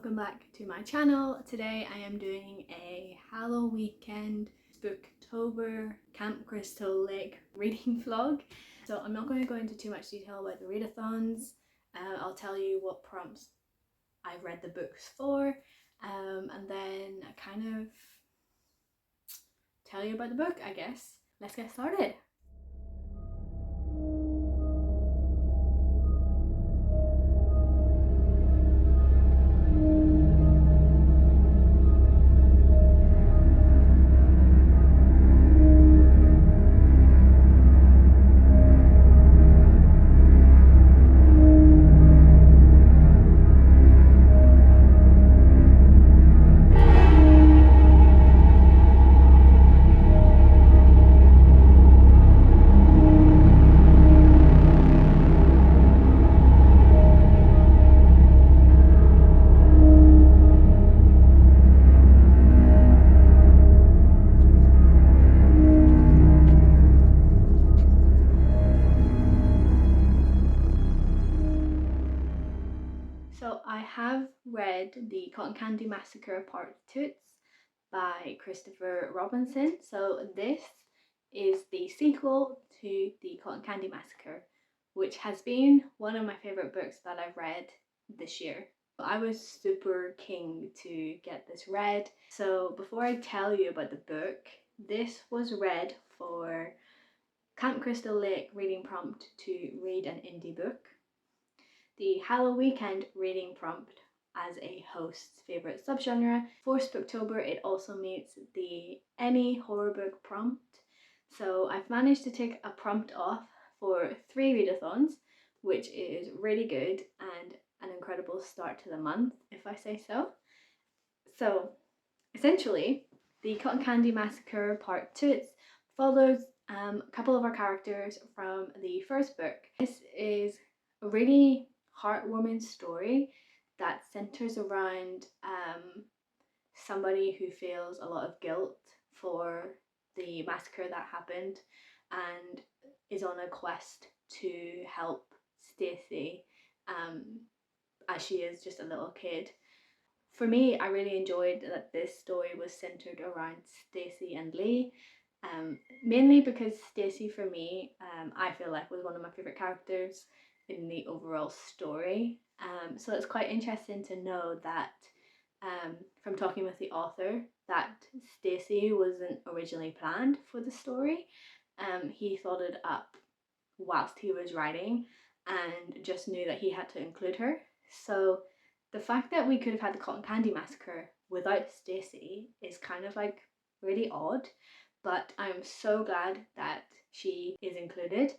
welcome back to my channel. Today I am doing a Halloween weekend Spooktober Camp Crystal Lake reading vlog. So I'm not going to go into too much detail about the readathons. I'll tell you what prompts I've read the books for, and then I kind of tell you about the book, I guess. Let's get started. So I have read the Cotton Candy Massacre Part Toots by Christopher Robinson. So this is the sequel to the Cotton Candy Massacre, which has been one of my favourite books that I've read this year. I was super keen to get this read. So before I tell you about the book, this was read for Camp Crystal Lake reading prompt to read an indie book. The Halloween weekend reading prompt as a host's favourite subgenre. For Spooktober, it also meets the any horror book prompt. So I've managed to take a prompt off for 3 readathons, which is really good and an incredible start to the month, if I say so. So essentially, the Cotton Candy Massacre Part Toots follows a couple of our characters from the first book. This is a really heartwarming story that centers around somebody who feels a lot of guilt for the massacre that happened and is on a quest to help Stacey as she is just a little kid. For me, I really enjoyed that this story was centered around Stacey and Lee, mainly because Stacey, for me, I feel like was one of my favourite characters in the overall story. So it's quite interesting to know that from talking with the author that Stacey wasn't originally planned for the story. He thought it up whilst he was writing and just knew that he had to include her. So the fact that we could have had the Cotton Candy Massacre without Stacey is kind of like really odd, but I'm so glad that she is included,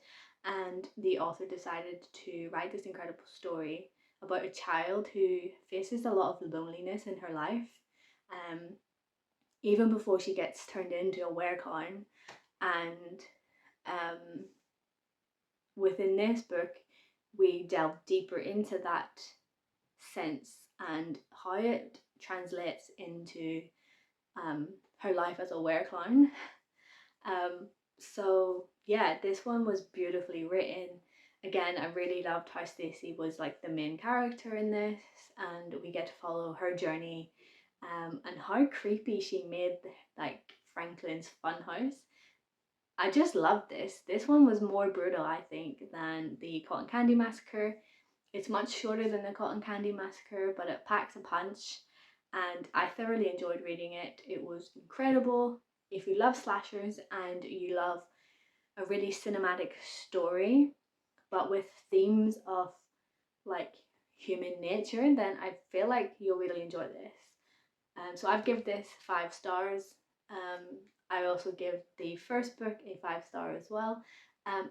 and the author decided to write this incredible story about a child who faces a lot of loneliness in her life, even before she gets turned into a werecoin. And within this book, we delve deeper into that sense and how it translates into her life as a wereclown. So yeah, this one was beautifully written. Again, I really loved how Stacey was like the main character in this, and we get to follow her journey, and how creepy she made like Franklin's funhouse. I just loved this. This one was more brutal, I think, than the Cotton Candy Massacre. It's much shorter than the Cotton Candy Massacre, but it packs a punch, and I thoroughly enjoyed reading it. It was incredible. If you love slashers and you love a really cinematic story, but with themes of like human nature, then I feel like you'll really enjoy this. So I've given this 5 stars. I also give the first book a 5-star as well.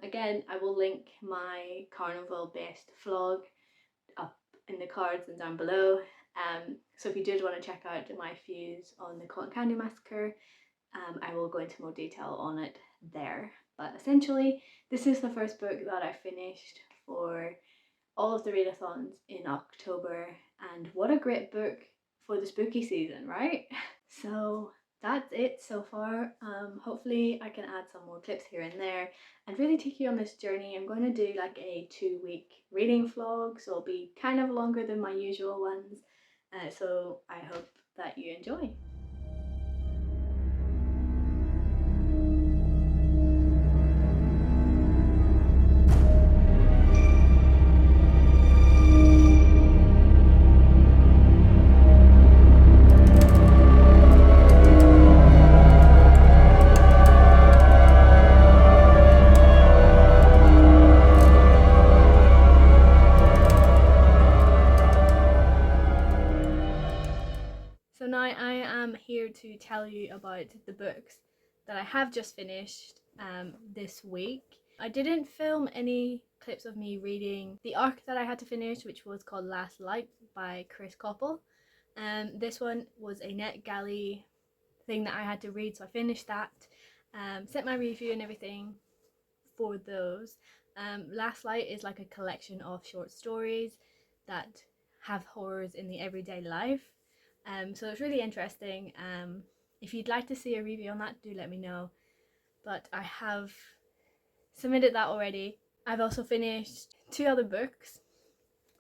Again, I will link my carnival based vlog up in the cards and down below. So if you did want to check out my views on the Cotton Candy Massacre, I will go into more detail on it there. But essentially, this is the first book that I finished for all of the readathons in October, and what a great book for the spooky season, right? So that's it so far. Hopefully I can add some more clips here and there and really take you on this journey. I'm going to do like a 2-week reading vlog, so it'll be kind of longer than my usual ones, So I hope that you enjoy. So now I am here to tell you about the books that I have just finished this week. I didn't film any clips of me reading the arc that I had to finish, which was called Last Light by Chris Koppel. This one was a NetGalley thing that I had to read, so I finished that, sent my review and everything for those. Last Light is like a collection of short stories that have horrors in the everyday life. So it's really interesting. If you'd like to see a review on that, do let me know. But I have submitted that already. I've also finished 2 other books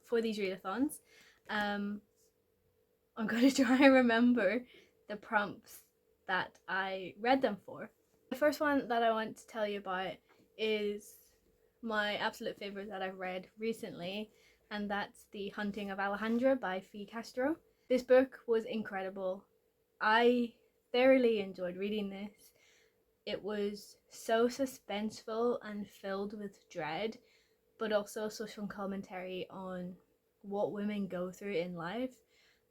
for these readathons. I'm going to try and remember the prompts that I read them for. The first one that I want to tell you about is my absolute favourite that I've read recently, and that's The Hunting of Alejandra by Fee Castro. This book was incredible. I thoroughly enjoyed reading this. It was so suspenseful and filled with dread, but also social commentary on what women go through in life,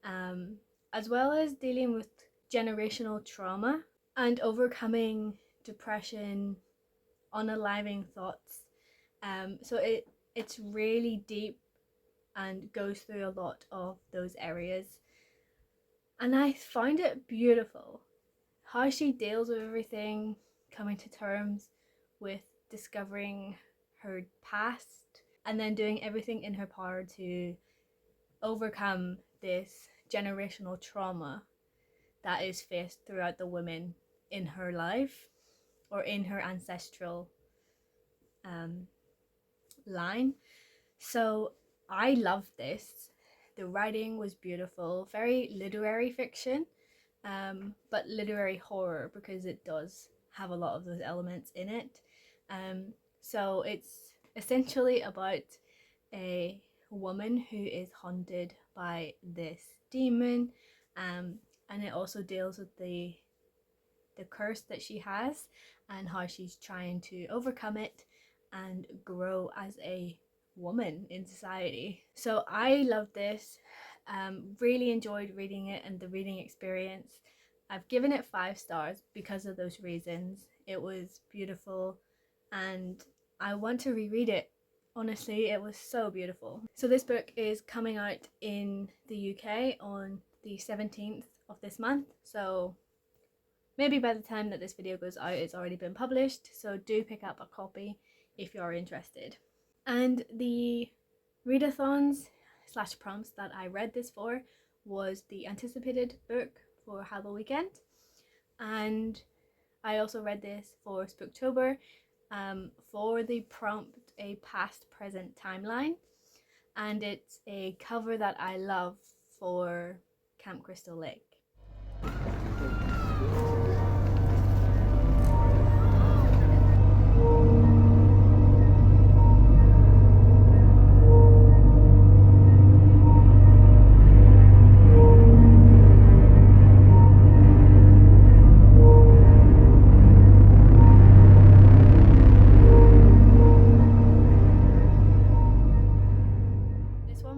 as well as dealing with generational trauma and overcoming depression, unaliving thoughts. So it's really deep and goes through a lot of those areas. And I find it beautiful how she deals with everything, coming to terms with discovering her past and then doing everything in her power to overcome this generational trauma that is faced throughout the women in her life or in her ancestral line. So I loved this. The writing was beautiful, very literary fiction, but literary horror, because it does have a lot of those elements in it. So it's essentially about a woman who is haunted by this demon, and it also deals with the curse that she has and how she's trying to overcome it and grow as a woman in society. So I loved this, really enjoyed reading it and the reading experience. I've given it 5 stars because of those reasons. It was beautiful and I want to reread it. Honestly, it was so beautiful. So this book is coming out in the UK on the 17th of this month, so maybe by the time that this video goes out it's already been published, so do pick up a copy if you're interested. And the readathons / prompts that I read this for was the anticipated book for Halloween weekend, and I also read this for Spooktober, for the prompt a past present timeline, and it's a cover that I love for Camp Crystal Lake.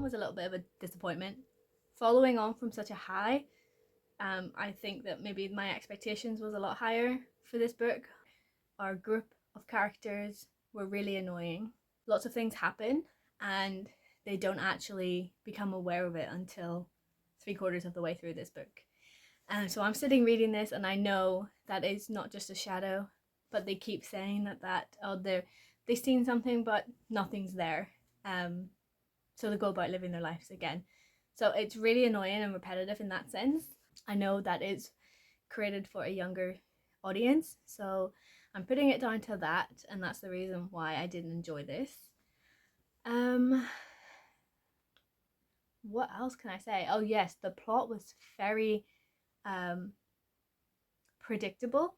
Was a little bit of a disappointment. Following on from such a high, I think that maybe my expectations was a lot higher for this book. Our group of characters were really annoying. Lots of things happen and they don't actually become aware of it until 3/4 of the way through this book. And so I'm sitting reading this and I know that it's not just a shadow, but they keep saying that they've seen something but nothing's there. So they go about living their lives again. So it's really annoying and repetitive in that sense. I know that it's created for a younger audience, so I'm putting it down to that, and that's the reason why I didn't enjoy this. what else can I say? Oh yes, the plot was very predictable.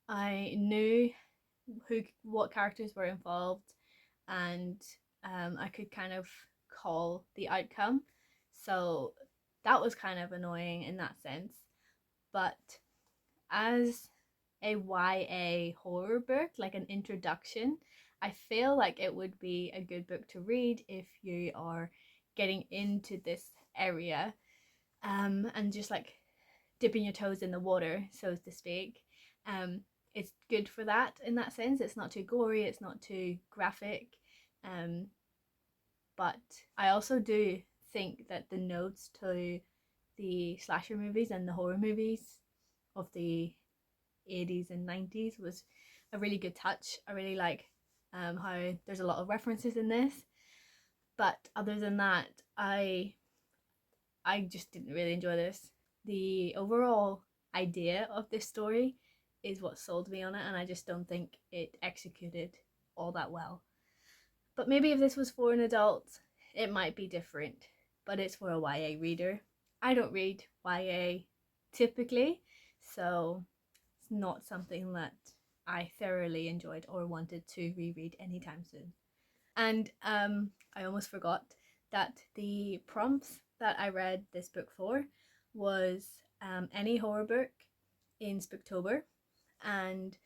I knew what characters were involved, and I could kind of call the outcome. So that was kind of annoying in that sense. But as a YA horror book, like an introduction, I feel like it would be a good book to read if you are getting into this area, and just like dipping your toes in the water, so to speak. Um, it's good for that in that sense. It's not too gory, it's not too graphic. Um, but I also do think that the nods to the slasher movies and the horror movies of the 80s and 90s was a really good touch. I really like how there's a lot of references in this. But other than that, I just didn't really enjoy this. The overall idea of this story is what sold me on it, and I just don't think it executed all that well. But maybe if this was for an adult, it might be different. But it's for a YA reader. I don't read YA typically, so it's not something that I thoroughly enjoyed or wanted to reread anytime soon. And I almost forgot that the prompts that I read this book for was any horror book in Spooktober, and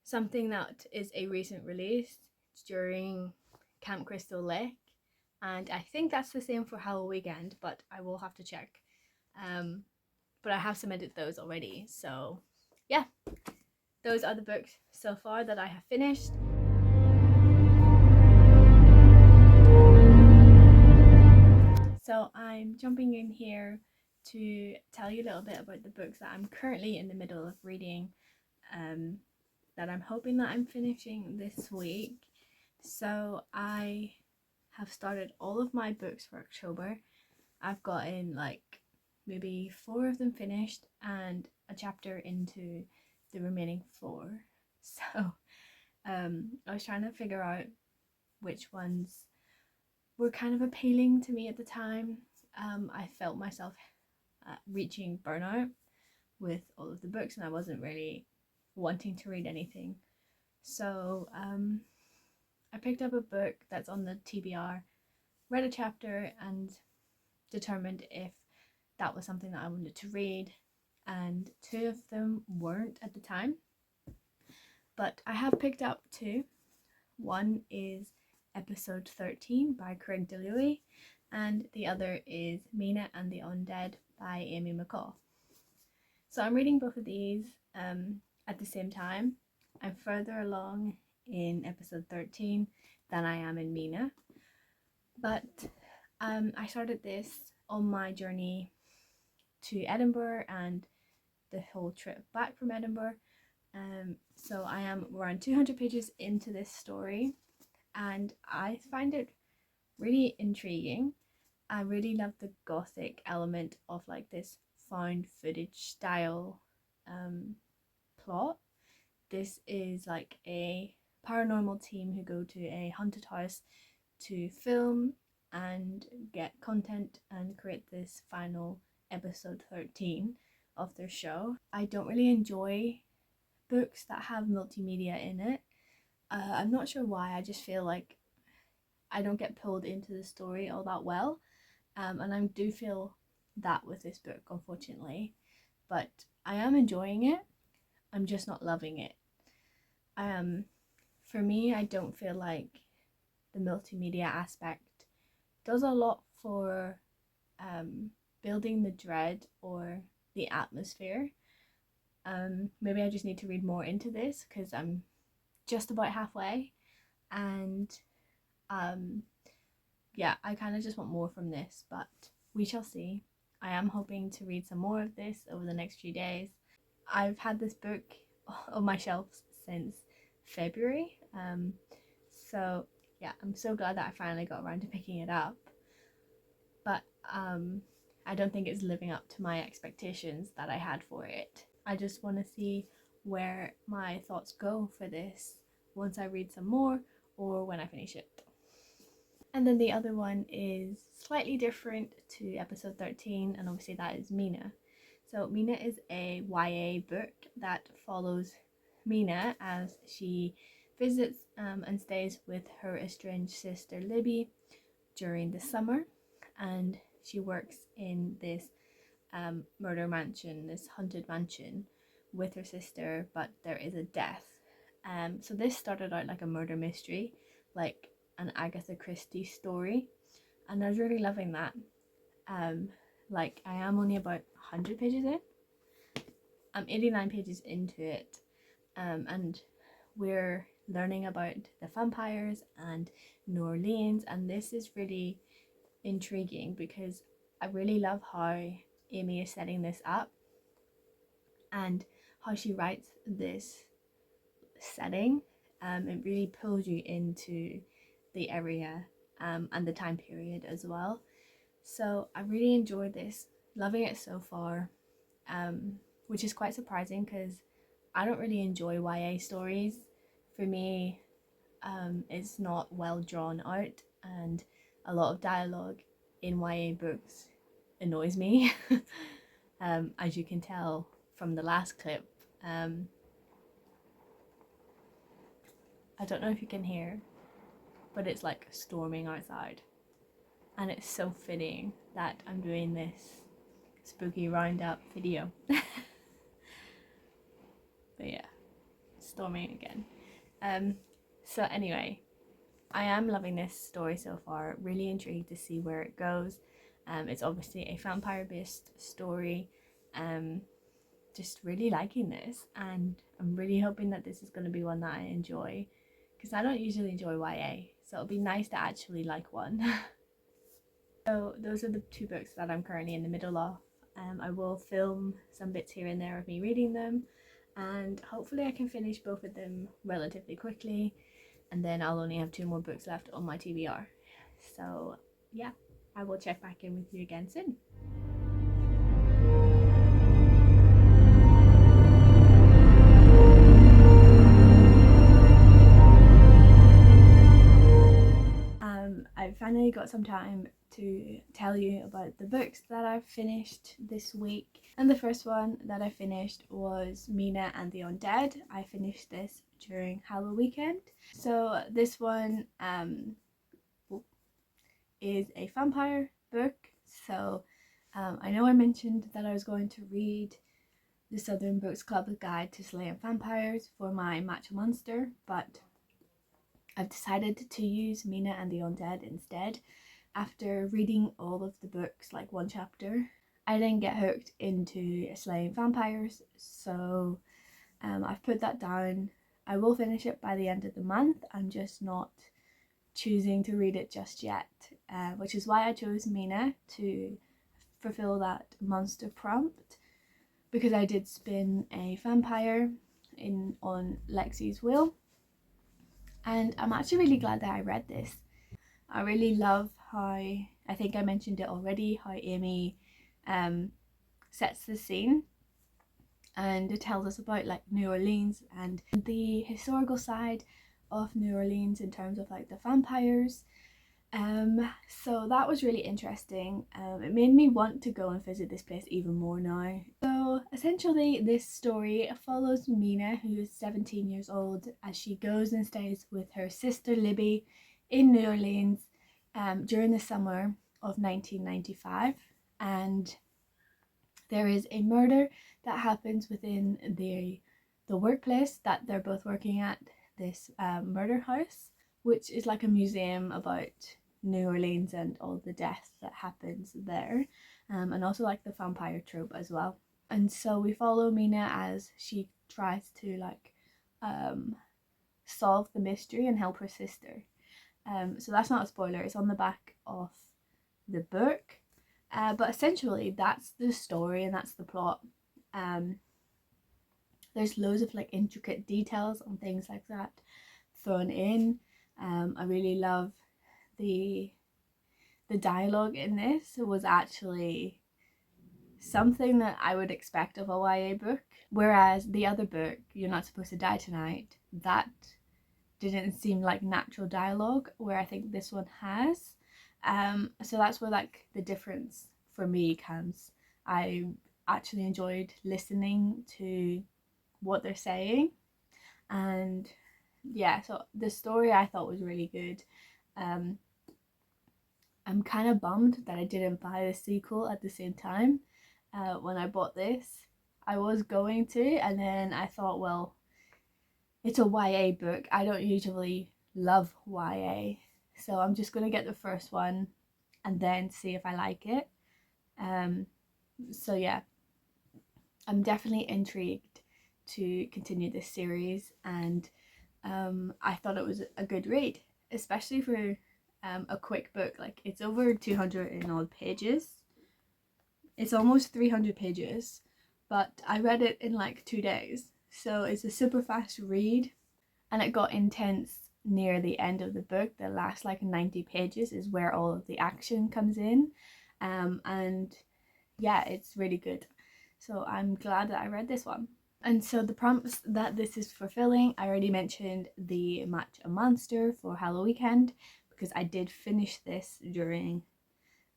something that is a recent release during Camp Crystal Lake. And I think that's the same for Halloween Weekend, but I will have to check. But I have submitted those already. So yeah, those are the books so far that I have finished. So I'm jumping in here to tell you a little bit about the books that I'm currently in the middle of reading, that I'm hoping that I'm finishing this week. So I have started all of my books for October. I've gotten like maybe 4 of them finished and a chapter into the remaining 4. So I was trying to figure out which ones were kind of appealing to me at the time. I felt myself reaching burnout with all of the books, and I wasn't really wanting to read anything. So I picked up a book that's on the TBR, read a chapter, and determined if that was something that I wanted to read. And 2 of them weren't at the time, but I have picked up 2. One is episode 13 by Craig DeLuey, and the other is Mina and the Undead by Amy McCall. So I'm reading both of these at the same time. I'm further along in episode 13 than I am in Mina, but I started this on my journey to Edinburgh and the whole trip back from Edinburgh. So I am around 200 pages into this story, and I find it really intriguing. I really love the gothic element of like this found footage style plot. This is like a paranormal team who go to a haunted house to film and get content and create this final episode 13 of their show. I don't really enjoy books that have multimedia in it. I'm not sure why. I just feel like I don't get pulled into the story all that well, and I do feel that with this book, unfortunately. But I am enjoying it. I'm just not loving it. For me, I don't feel like the multimedia aspect does a lot for building the dread or the atmosphere. Maybe I just need to read more into this because I'm just about halfway, and yeah, I kind of just want more from this, but we shall see. I am hoping to read some more of this over the next few days. I've had this book on my shelves since February, so yeah, I'm so glad that I finally got around to picking it up. But I don't think it's living up to my expectations that I had for it. I just want to see where my thoughts go for this once I read some more or when I finish it. And then the other one is slightly different to episode 13, and obviously that is Mina. So Mina is a YA book that follows Mina as she visits and stays with her estranged sister Libby during the summer, and she works in this murder mansion, this haunted mansion with her sister, but there is a death. So this started out like a murder mystery, like an Agatha Christie story, and I was really loving that. Like I am only about 100 pages in. I'm 89 pages into it, and we're learning about the vampires and New Orleans, and this is really intriguing because I really love how Amy is setting this up and how she writes this setting. It really pulls you into the area and the time period as well. So I really enjoyed this, loving it so far, which is quite surprising because I don't really enjoy YA stories. For me, it's not well drawn out, and a lot of dialogue in YA books annoys me. As you can tell from the last clip. I don't know if you can hear, but it's like storming outside, and it's so fitting that I'm doing this spooky roundup video. But yeah, storming again. So anyway, I am loving this story so far, really intrigued to see where it goes. It's obviously a vampire based story. Just really liking this, and I'm really hoping that this is going to be one that I enjoy, because I don't usually enjoy YA, so it'll be nice to actually like one. So those are the two books that I'm currently in the middle of. I will film some bits here and there of me reading them, and hopefully I can finish both of them relatively quickly, and then I'll only have 2 more books left on my TBR. So yeah, I will check back in with you again soon. I finally got some time to tell you about the books that I've finished this week. And the first one that I finished was Mina and the Undead. I finished this during Halloween weekend. So this one is a vampire book. So I know I mentioned that I was going to read the Southern Books Club's Guide to Slaying Vampires for my Match Monster, but I've decided to use Mina and the Undead instead. After reading all of the books, like one chapter, I didn't get hooked into slaying vampires, so I've put that down. I will finish it by the end of the month. I'm just not choosing to read it just yet, which is why I chose Mina to fulfill that monster prompt, because I did spin a vampire on Lexi's will. And I'm actually really glad that I read this. I really love how, I think I mentioned it already, how Amy sets the scene and it tells us about like New Orleans and the historical side of New Orleans in terms of like the vampires. So that was really interesting. It made me want to go and visit this place even more now. So essentially this story follows Mina, who is 17 years old, as she goes and stays with her sister Libby in New Orleans during the summer of 1995, and there is a murder that happens within the workplace that they're both working at, this murder house, which is like a museum about New Orleans and all the death that happens there, and also like the vampire trope as well. And so we follow Mina as she tries to like solve the mystery and help her sister. So that's not a spoiler, it's on the back of the book, but essentially that's the story and that's the plot. There's loads of like intricate details and things like that thrown in. I really love the dialogue in this. It was actually something that I would expect of a YA book, whereas the other book, You're Not Supposed to Die Tonight, that didn't seem like natural dialogue, where I think this one has. So that's where like the difference for me comes. I actually enjoyed listening to what they're saying, and yeah, so the story I thought was really good. I'm kind of bummed that I didn't buy the sequel at the same time when I bought this. I was going to, and then I thought, well, it's a YA book. I don't usually love YA, so I'm just going to get the first one and then see if I like it. So yeah, I'm definitely intrigued to continue this series, and I thought it was a good read, especially for a quick book. Like, it's over 200 and odd pages. It's almost 300 pages, but I read it in like 2 days. So it's a super fast read, and it got intense near the end of the book. The last like 90 pages is where all of the action comes in. And yeah, it's really good. So I'm glad that I read this one. And so the prompts that this is fulfilling, I already mentioned the Match a Monster for Halloween weekend, because I did finish this during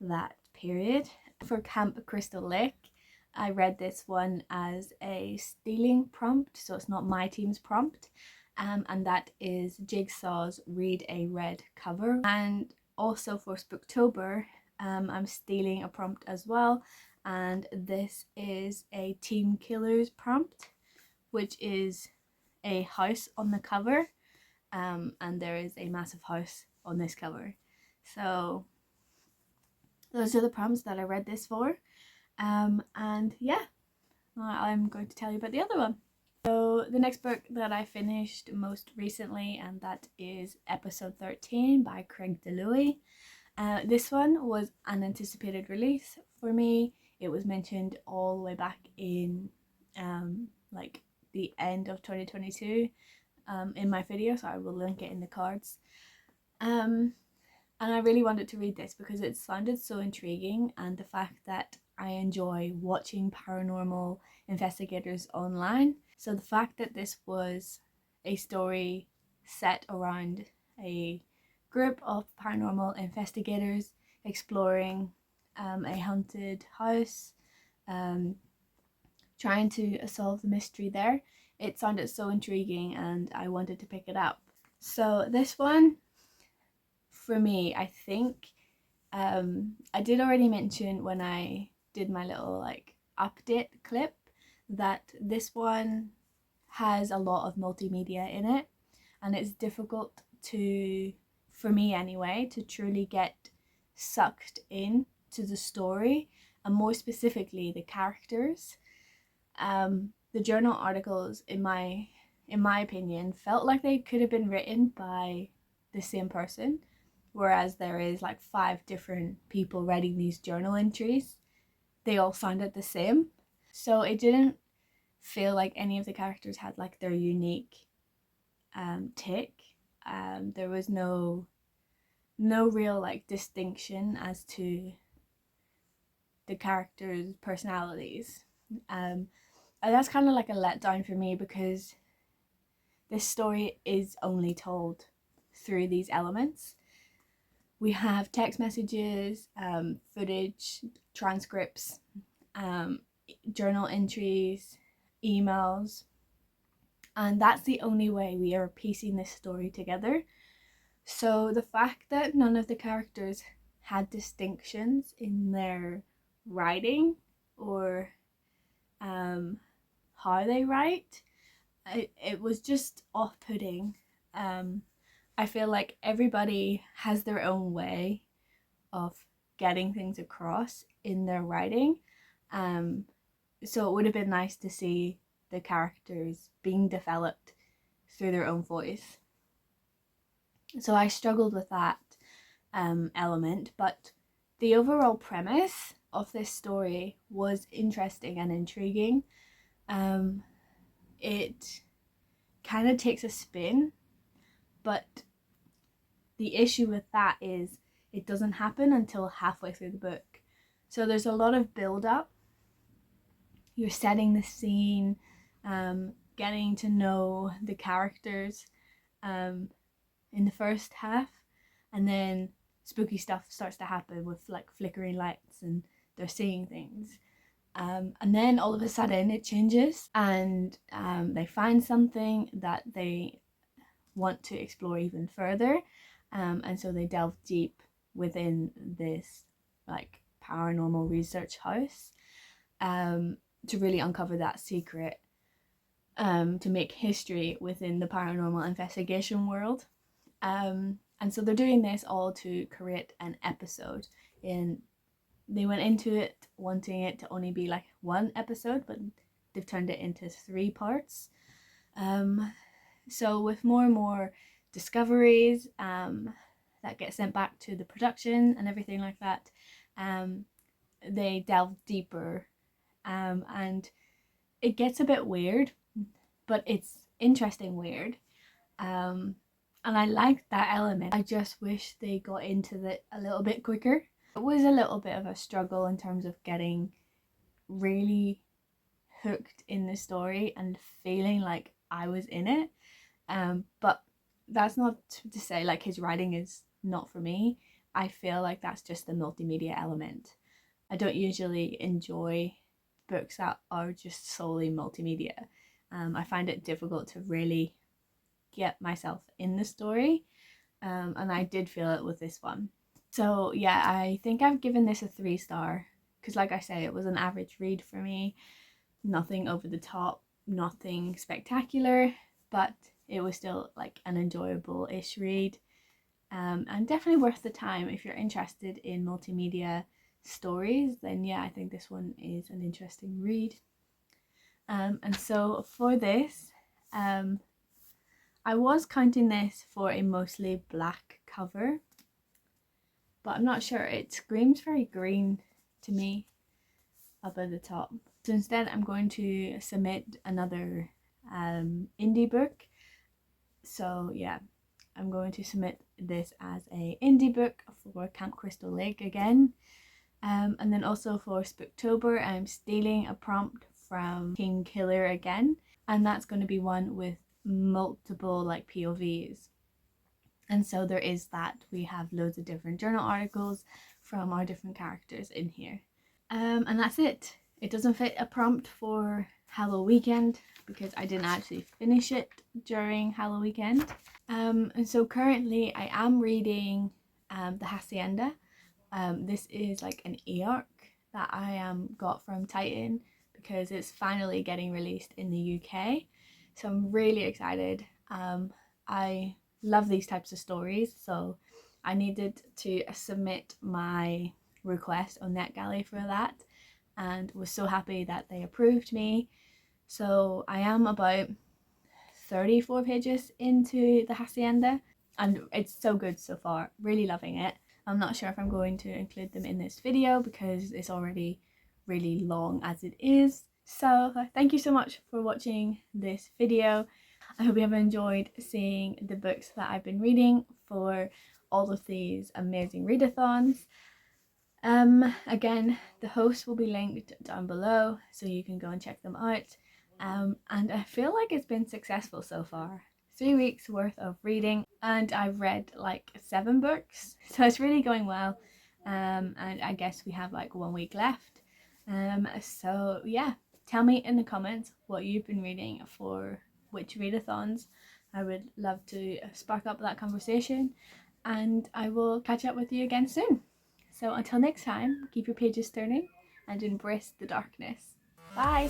that period. For Camp Crystal Lake, I read this one as a stealing prompt, so it's not my team's prompt, and that is Jigsaw's Read a Red cover. And also for Spooktober, I'm stealing a prompt as well, and this is a Team Killers prompt, which is a house on the cover, and there is a massive house on this cover. So those are the prompts that I read this for, and yeah, I'm going to tell you about the other one. So the next book that I finished most recently, and that is episode 13 by Craig DeLuey. This one was an anticipated release for me. It was mentioned all the way back in like the end of 2022 in my video, so I will link it in the cards. And I really wanted to read this because it sounded so intriguing, and the fact that I enjoy watching paranormal investigators online. So the fact that this was a story set around a group of paranormal investigators exploring a haunted house, trying to solve the mystery there, it sounded so intriguing and I wanted to pick it up. So this one, for me, I think I did already mention when I did my little like update clip that this one has a lot of multimedia in it, and it's difficult to, for me anyway, to truly get sucked in to the story, and more specifically the characters. The journal articles, in my opinion, felt like they could have been written by the same person, whereas there is like 5 different people writing these journal entries. They all sounded the same, so it didn't feel like any of the characters had like their unique take. There was no real like distinction as to the characters' personalities, and that's kind of like a letdown for me, because this story is only told through these elements. We have text messages, footage, transcripts, journal entries, emails, and that's the only way we are piecing this story together. So the fact that none of the characters had distinctions in their writing or how they write, it was just off-putting. I feel like everybody has their own way of getting things across in their writing. So it would have been nice to see the characters being developed through their own voice. So I struggled with that element, but the overall premise of this story was interesting and intriguing. It kind of takes a spin, but the issue with that is it doesn't happen until halfway through the book. So there's a lot of build up. You're setting the scene, getting to know the characters, in the first half, and then spooky stuff starts to happen with like flickering lights and they're seeing things. And then all of a sudden it changes, and they find something that they want to explore even further, and so they delve deep within this like paranormal research house, to really uncover that secret, to make history within the paranormal investigation world. And so they're doing this all to create an episode. They went into it wanting it to only be like one episode, but they've turned it into 3 parts. So with more and more discoveries that get sent back to the production and everything like that, they delve deeper, and it gets a bit weird, but it's interesting weird. And I like that element. I just wish they got into it a little bit quicker. It was a little bit of a struggle in terms of getting really hooked in the story and feeling like I was in it. But that's not to say like his writing is not for me. I feel like that's just the multimedia element. I don't usually enjoy books that are just solely multimedia. I find it difficult to really get myself in the story, and I did feel it with this one. So yeah, I think I've given this a 3-star because, like I say, it was an average read for me. Nothing over the top, nothing spectacular, but it was still like an enjoyable-ish read, and definitely worth the time. If you're interested in multimedia stories, then yeah, I think this one is an interesting read. And so for this, I was counting this for a mostly black cover, but I'm not sure. It screams very green to me up at the top. So instead I'm going to submit another indie book. So yeah, I'm going to submit this as a indie book for Camp Crystal Lake again. And then also for Spooktober, I'm stealing a prompt from King Killer again, and that's going to be one with multiple like POVs. And so there is that. We have loads of different journal articles from our different characters in here. And that's it. It doesn't fit a prompt for Halloween weekend because I didn't actually finish it during Halloween weekend. And so currently I am reading The Hacienda. This is like an e-arc that I got from Titan because it's finally getting released in the UK. So I'm really excited. I love these types of stories, so I needed to submit my request on NetGalley for that, and was so happy that they approved me. So I am about 34 pages into The Hacienda, and it's so good so far. Really loving it. I'm not sure if I'm going to include them in this video because it's already really long as it is. So thank you so much for watching this video. I hope you have enjoyed seeing the books that I've been reading for all of these amazing readathons. Again, the hosts will be linked down below so you can go and check them out. And I feel like it's been successful so far. 3 weeks worth of reading, and I've read like 7 books, so it's really going well. And I guess we have like 1 week left. So yeah, tell me in the comments what you've been reading for which readathons. I would love to spark up that conversation, and I will catch up with you again soon. So until next time, keep your pages turning and embrace the darkness. Bye!